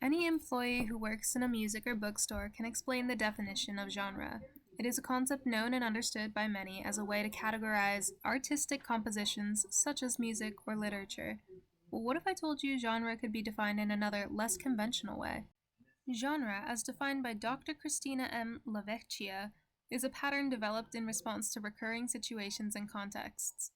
Any employee who works in a music or bookstore can explain the definition of genre. It is a concept known and understood by many as a way to categorize artistic compositions such as music or literature. Well, what if I told you genre could be defined in another, less conventional way? Genre, as defined by Dr. Christina M. LaVecchia, is a pattern developed in response to recurring situations and contexts.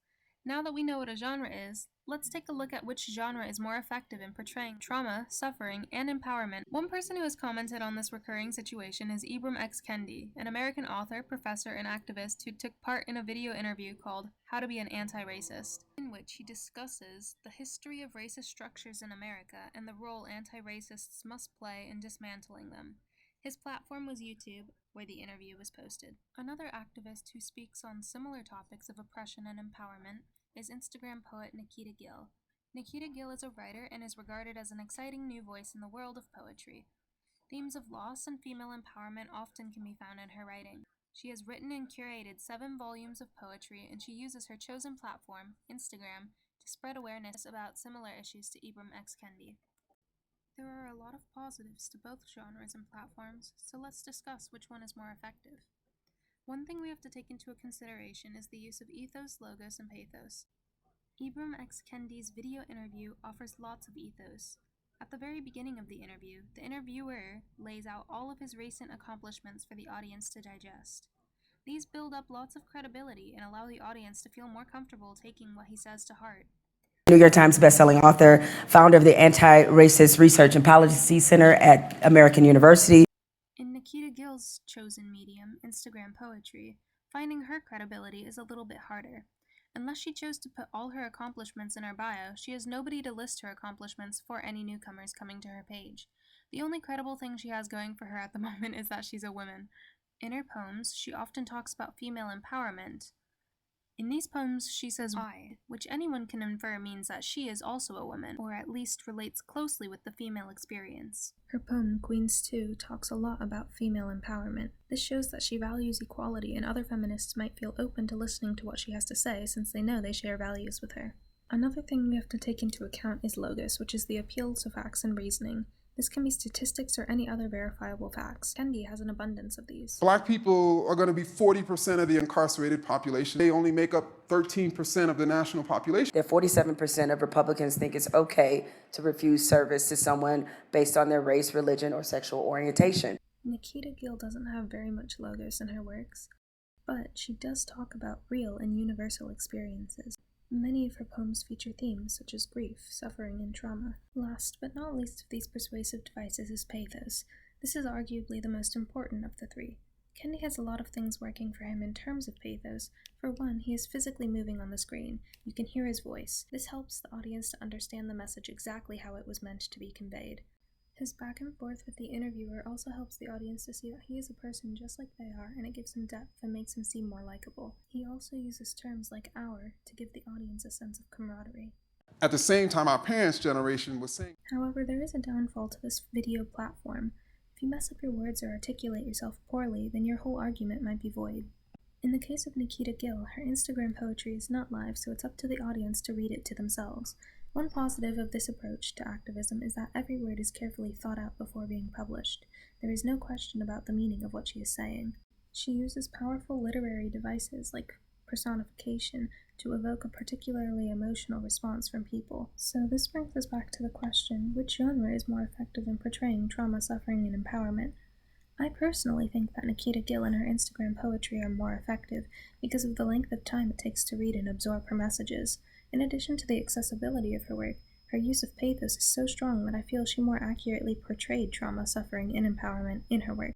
Now that we know what a genre is, let's take a look at which genre is more effective in portraying trauma, suffering, and empowerment. One person who has commented on this recurring situation is Ibram X. Kendi, an American author, professor, and activist who took part in a video interview called How to Be an Anti-Racist, in which he discusses the history of racist structures in America and the role anti-racists must play in dismantling them. His platform was YouTube, where the interview was posted. Another activist who speaks on similar topics of oppression and empowerment is Instagram poet Nikita Gill. Nikita Gill is a writer and is regarded as an exciting new voice in the world of poetry. Themes of loss and female empowerment often can be found in her writing. She has written and curated 7 volumes of poetry, and she uses her chosen platform, Instagram, to spread awareness about similar issues to Ibram X. Kendi. There are a lot of positives to both genres and platforms, so let's discuss which one is more effective. One thing we have to take into consideration is the use of ethos, logos, and pathos. Ibram X. Kendi's video interview offers lots of ethos. At the very beginning of the interviewer lays out all of his recent accomplishments for the audience to digest. These build up lots of credibility and allow the audience to feel more comfortable taking what he says to heart. New York Times bestselling author, founder of the Anti-Racist Research and Policy Center at American University. In Nikita Gill's chosen medium, Instagram poetry, finding her credibility is a little bit harder. Unless she chose to put all her accomplishments in her bio, she has nobody to list her accomplishments for any newcomers coming to her page. The only credible thing she has going for her at the moment is that she's a woman. In her poems, she often talks about female empowerment. In these poems, she says I, which anyone can infer means that she is also a woman, or at least relates closely with the female experience. Her poem, Queens 2, talks a lot about female empowerment. This shows that she values equality, and other feminists might feel open to listening to what she has to say since they know they share values with her. Another thing we have to take into account is logos, which is the appeal to facts and reasoning. This can be statistics or any other verifiable facts. Kendi has an abundance of these. Black people are going to be 40% of the incarcerated population. They only make up 13% of the national population. That 47% of Republicans think it's okay to refuse service to someone based on their race, religion, or sexual orientation. Nikita Gill doesn't have very much logos in her works, but she does talk about real and universal experiences. Many of her poems feature themes such as grief, suffering, and trauma. Last but not least of these persuasive devices is pathos. This is arguably the most important of the three. Kendi has a lot of things working for him in terms of pathos. For one, he is physically moving on the screen. You can hear his voice. This helps the audience to understand the message exactly how it was meant to be conveyed. His back and forth with the interviewer also helps the audience to see that he is a person just like they are, and it gives him depth and makes him seem more likable. He also uses terms like our to give the audience a sense of camaraderie. At the same time, our parents' generation was saying. However, there is a downfall to this video platform. If you mess up your words or articulate yourself poorly, then your whole argument might be void. In the case of Nikita Gill, her Instagram poetry is not live, so it's up to the audience to read it to themselves. One positive of this approach to activism is that every word is carefully thought out before being published. There is no question about the meaning of what she is saying. She uses powerful literary devices like personification to evoke a particularly emotional response from people. So this brings us back to the question, which genre is more effective in portraying trauma, suffering, and empowerment? I personally think that Nikita Gill and her Instagram poetry are more effective because of the length of time it takes to read and absorb her messages. In addition to the accessibility of her work, her use of pathos is so strong that I feel she more accurately portrayed trauma, suffering, and empowerment in her work.